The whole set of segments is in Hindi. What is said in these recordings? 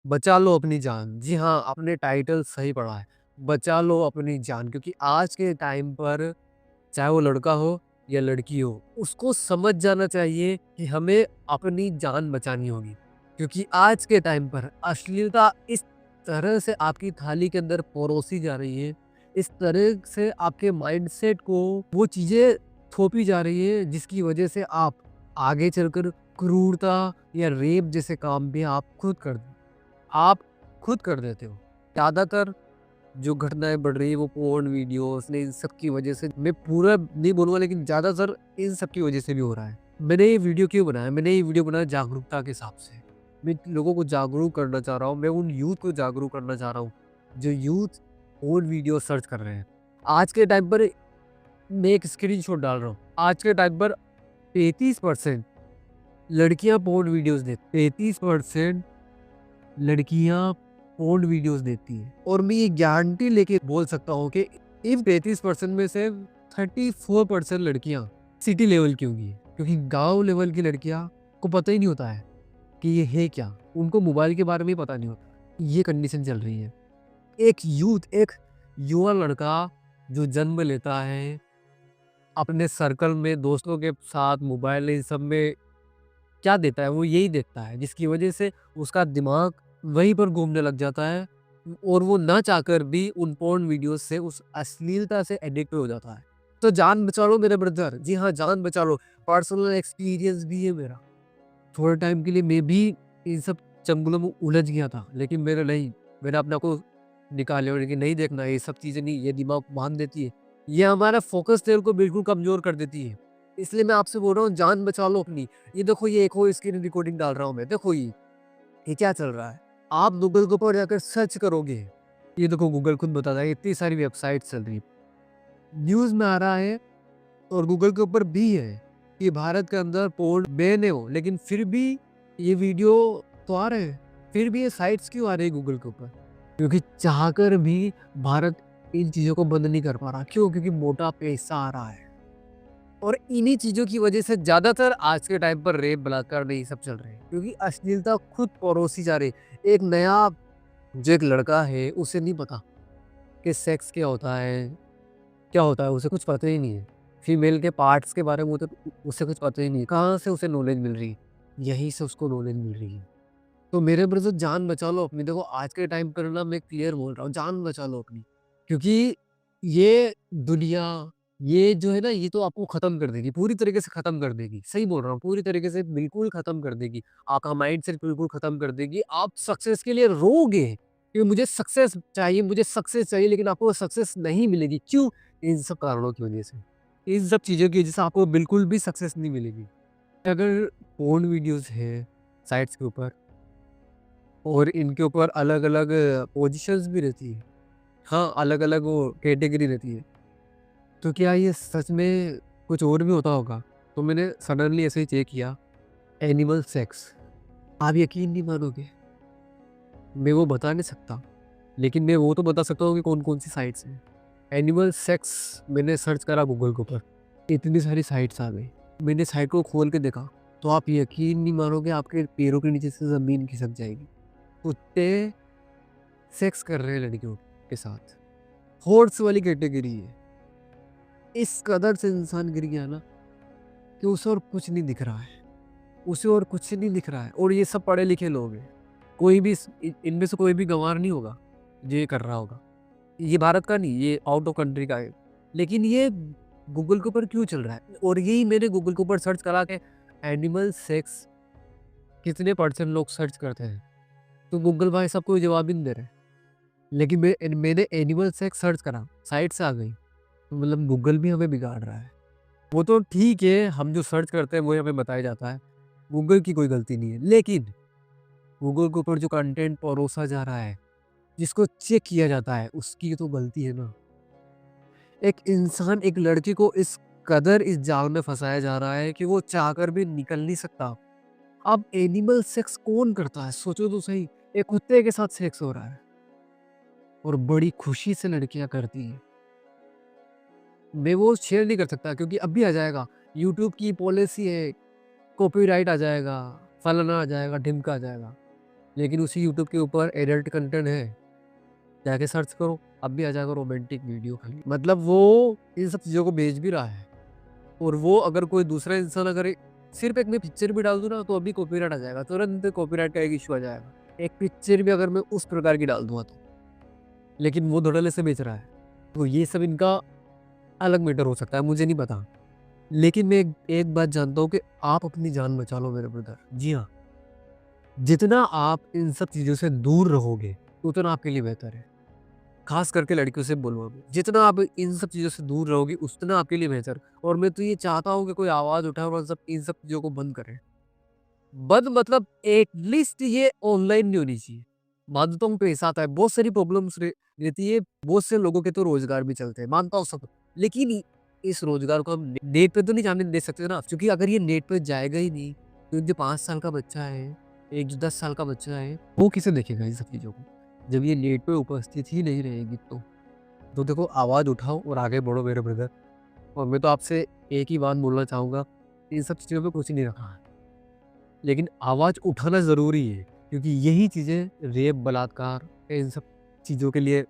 बचा लो अपनी जान। जी हाँ, आपने टाइटल सही पढ़ा है। बचा लो अपनी जान, क्योंकि आज के टाइम पर चाहे वो लड़का हो या लड़की हो, उसको समझ जाना चाहिए कि हमें अपनी जान बचानी होगी। क्योंकि आज के टाइम पर अश्लीलता इस तरह से आपकी थाली के अंदर परोसी जा रही है, इस तरह से आपके माइंडसेट को वो चीज़ें थोपी जा रही है, जिसकी वजह से आप आगे चलकर क्रूरता या रेप जैसे काम भी आप खुद कर देते हो। ज़्यादातर जो घटनाएँ बढ़ रही है वो पोर्न वीडियोज़ ने इन सब की वज़ह से, मैं पूरा नहीं बोलूँगा लेकिन ज़्यादातर इन सब की वज़ह से भी हो रहा है। मैंने ये वीडियो क्यों बनाया? मैंने ये वीडियो बनाया जागरूकता के हिसाब से। मैं लोगों को जागरूक करना चाह रहा हूँ, मैं उन यूथ को जागरूक करना चाह रहा हूँ, जो यूथ पोर्न वीडियो सर्च कर रहे हैं। आज के टाइम पर मैं एक स्क्रीनशॉट डाल रहा हूँ। आज के टाइम पर 33% लड़कियाँ पोर्न वीडियोज़ देखती 33% लड़कियाँ पोर्न वीडियोज़ देखती हैं, और मैं ये गारंटी लेके बोल सकता हूँ कि इन 33% में से 34% लड़कियाँ सिटी लेवल की होंगी, क्योंकि गाँव लेवल की लड़कियाँ को पता ही नहीं होता है कि ये है क्या? उनको मोबाइल के बारे में ही पता नहीं होता। ये कंडीशन चल रही है। एक युवा लड़का जो जन्म लेता है, अपने सर्कल में दोस्तों के साथ मोबाइल इन सब में क्या देता है, वो यही देखता है, जिसकी वजह से उसका दिमाग वहीं पर घूमने लग जाता है, और वो ना चाहकर भी उन पोर्न वीडियोज़ से, उस अश्लीलता से एडिक्ट हो जाता है। तो जान बचा लो मेरे ब्रदर, जी हाँ, जान बचा लो। पर्सनल एक्सपीरियंस भी है मेरा। थोड़े टाइम के लिए मैं भी इन सब चंगुलों में उलझ गया था, लेकिन मेरा नहीं, मैंने अपने आप को निकाला और कि नहीं देखना, ये सब चीज़ें नहीं, ये दिमाग को बाँध देती है। ये हमारा फ़ोकस लेवल को बिल्कुल कमज़ोर कर देती है। इसलिए मैं आपसे बोल रहा हूँ, जान बचा लो अपनी। ये देखो, ये एक और स्क्रीन रिकॉर्डिंग डाल रहा हूँ मैं, देखो ये क्या चल रहा है? आप गूगल के ऊपर जाकर सर्च करोगे, ये देखो गूगल खुद बताता है, इतनी सारी वेबसाइट चल रही है। न्यूज़ में आ रहा है और गूगल के ऊपर भी है कि भारत के अंदर पोर्न बैन है वो, लेकिन फिर भी ये वीडियो तो आ रहे हैं। फिर भी ये साइट्स क्यों आ रही है गूगल के ऊपर? क्योंकि चाहकर भी भारत इन चीज़ों को बंद नहीं कर पा रहा। क्यों? क्योंकि मोटा पैसा आ रहा है। और इन्हीं चीज़ों की वजह से ज़्यादातर आज के टाइम पर रेप, बलात्कार ये सब चल रहे हैं। क्योंकि अश्लीलता खुद परोसी जा रही है। एक नया जो एक लड़का है, उसे नहीं पता कि सेक्स क्या होता है, उसे कुछ पता ही नहीं है। फीमेल के पार्ट्स के बारे में उसे कुछ पता ही नहीं है। कहाँ से उसे नॉलेज मिल रही है? यहीं से उसको नॉलेज मिल रही है। तो मेरे ब्रदर, जान बचा लो अपनी। देखो, आज के टाइम पर ना मैं क्लियर बोल रहा हूँ, जान बचा लो अपनी। क्योंकि ये दुनिया, ये जो है ना, ये तो आपको खत्म कर देगी, पूरी तरीके से खत्म कर देगी। सही बोल रहा हूँ, पूरी तरीके से बिल्कुल खत्म कर देगी। आपका माइंडसेट बिल्कुल खत्म कर देगी। आप सक्सेस के लिए रोओगे कि मुझे सक्सेस चाहिए, लेकिन आपको सक्सेस नहीं मिलेगी। क्यों? इन सब कारणों की वजह से। इन सब चीज़ों की वजह से आपको बिल्कुल भी सक्सेस नहीं मिलेगी। अगर पोर्न वीडियोज़ है साइट्स के ऊपर, और इनके ऊपर अलग-अलग पोज़ीशंस भी रहती है। हाँ, अलग-अलग वो कैटेगरी रहती है। तो क्या ये सच में कुछ और भी होता होगा? तो मैंने सडनली ऐसे ही चेक किया, एनिमल सेक्स। आप यकीन नहीं मानोगे, मैं वो बता नहीं सकता, लेकिन मैं वो तो बता सकता हूँ कि कौन-कौन सी साइट्स हैं। एनिमल सेक्स मैंने सर्च करा गूगल के ऊपर, इतनी सारी साइट्स आ गई। मैंने साइट को खोल के देखा, तो आप यकीन नहीं मानोगे, आपके पैरों के नीचे से ज़मीन खिसक जाएगी। कुत्ते सेक्स कर रहे हैं लड़कियों के साथ। हॉर्स वाली कैटेगरी है। इस कदर से इंसान गिर गया ना कि उसे और कुछ नहीं दिख रहा है। उसे और कुछ नहीं दिख रहा है, और ये सब पढ़े लिखे लोग हैं। कोई भी इनमें से कोई भी गँवार नहीं होगा, जो ये कर रहा होगा। ये भारत का नहीं, ये आउट ऑफ कंट्री का है। लेकिन ये गूगल के ऊपर क्यों चल रहा है? और यही मैंने गूगल के ऊपर सर्च करा कि एनिमल सेक्स कितने परसेंट लोग सर्च करते हैं। तो गूगल भाई साहब कोई जवाब ही नहीं दे रहे। लेकिन मैंने एनिमल सेक्स सर्च करा, साइट्स आ गई। तो मतलब गूगल भी हमें बिगाड़ रहा है। वो तो ठीक है, हम जो सर्च करते हैं वही हमें बताया जाता है। गूगल की कोई गलती नहीं है। लेकिन गूगल के ऊपर जो कंटेंट परोसा जा रहा है, जिसको चेक किया जाता है, उसकी तो गलती है ना। एक इंसान, एक लड़की को इस कदर इस जाल में फँसाया जा रहा है कि वो चाहकर भी निकल नहीं सकता। अब एनिमल सेक्स कौन करता है? सोचो तो सही। एक कुत्ते के साथ सेक्स हो रहा है, और बड़ी खुशी से लड़कियाँ करती हैं। मैं वो शेयर नहीं कर सकता, क्योंकि अभी आ जाएगा, यूट्यूब की पॉलिसी है, कॉपीराइट आ जाएगा, फलाना आ जाएगा, ढिमका आ जाएगा। लेकिन उसी यूट्यूब के ऊपर एडल्ट कंटेंट है, जाके सर्च करो, अब भी आ जाएगा रोमांटिक वीडियो खाली। मतलब वो इन सब चीज़ों को बेच भी रहा है। और वो अगर कोई दूसरा इंसान अगर सिर्फ एक मैं पिक्चर भी डाल दूँ ना, तो अभी कॉपीराइट आ जाएगा, तुरंत कॉपीराइट का एक इश्यू आ जाएगा। एक पिक्चर भी अगर मैं उस प्रकार की डाल दूँगा तो। लेकिन वो धड़ल्ले से बेच रहा है। तो ये सब इनका अलग मैटर हो सकता है, मुझे नहीं पता। लेकिन मैं एक एक बात जानता हूँ कि आप अपनी जान बचा लो मेरे ब्रदर। जी हाँ, जितना आप इन सब चीज़ों से दूर रहोगे, उतना आपके लिए बेहतर है। खास करके लड़कियों से बोलूँगा मैं, जितना आप इन सब चीज़ों से दूर रहोगे, उतना आपके लिए बेहतर। और मैं तो ये चाहता हूँ कि कोई आवाज़ उठाए और सब इन सब चीज़ों को बंद करे। बंद मतलब एटलीस्ट ये ऑनलाइन नहीं होनी चाहिए। मानता हूँ पैसा आता है, बहुत सारी प्रॉब्लम्स रहती है, बहुत से लोगों के तो रोज़गार भी चलते हैं, मानता हूँ सब। लेकिन इस रोज़गार को हम नेट पे तो नहीं जाने दे सकते ना, क्योंकि अगर ये नेट पे जाएगा ही नहीं, तो जो 5 साल का बच्चा है, एक जो 10 साल का बच्चा है, वो किसे देखेगा इन सब चीज़ों को? जब ये नेट पे उपस्थित ही नहीं रहेगी तो। तो देखो आवाज़ उठाओ और आगे बढ़ो मेरे ब्रदर। और मैं तो आपसे एक ही बात बोलना चाहूँगा, इन सब चीज़ों पे कुछ नहीं रखा है। लेकिन आवाज़ उठाना ज़रूरी है, क्योंकि यही चीज़ें रेप, बलात्कार इन सब चीज़ों के लिए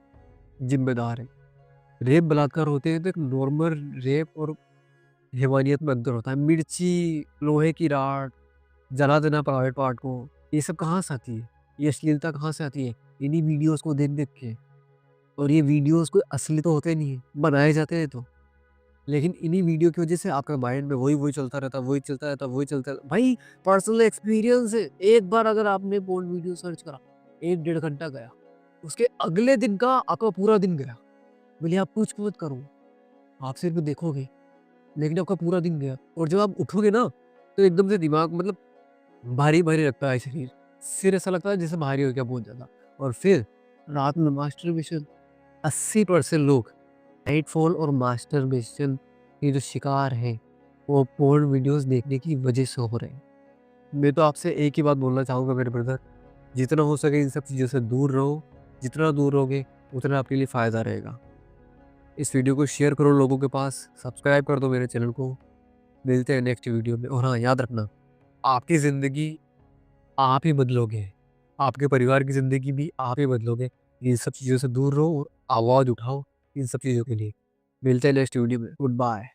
ज़िम्मेदार है। रेप, बलात्कार होते हैं तो एक नॉर्मल रेप और हैवानियत में अंतर होता है। मिर्ची, लोहे की रॉड, जला देना प्राइवेट पार्ट को, ये सब कहाँ से आती है? ये अश्लीलता कहाँ से आती है? इन्हीं वीडियोज़ को देख-देख के। और ये वीडियोज़ कोई असली तो होते नहीं है, बनाए जाते हैं तो। लेकिन इन्हीं वीडियो की वजह से आपका माइंड में वही-वही चलता रहता है, वही चलता रहता है, वही चलता रहता है। भाई पर्सनल एक्सपीरियंस है, एक बार अगर आपने पोर्न वीडियो सर्च करा, 1 डेढ़ घंटा गया, उसके अगले दिन का आपका पूरा दिन गया। भले आप कुछ मत करो, आप सिर्फ देखोगे, लेकिन आपका पूरा दिन गया। और जब आप उठोगे ना, तो एकदम से दिमाग मतलब भारी-भारी लगता है शरीर। सिर ऐसा लगता है जैसे भारी हो गया बहुत ज़्यादा। और फिर रात में मास्टरबेशन 80% लोग नाइटफॉल और मास्टरबेशन के जो शिकार हैं, वो पोर्न वीडियोज़ देखने की वजह से हो रहे हैं। मैं तो आपसे एक ही बात बोलना चाहूँगा मेरे ब्रदर, जितना हो सके इन सब चीज़ों से दूर रहो, जितना दूर रहोगे, उतना आपके लिए फ़ायदा रहेगा। इस वीडियो को शेयर करो लोगों के पास, सब्सक्राइब कर दो मेरे चैनल को। मिलते हैं नेक्स्ट वीडियो में। और हाँ, याद रखना, आपकी ज़िंदगी आप ही बदलोगे, आपके परिवार की ज़िंदगी भी आप ही बदलोगे। इन सब चीज़ों से दूर रहो और आवाज़ उठाओ इन सब चीज़ों के लिए। मिलते हैं नेक्स्ट वीडियो में। Good bye.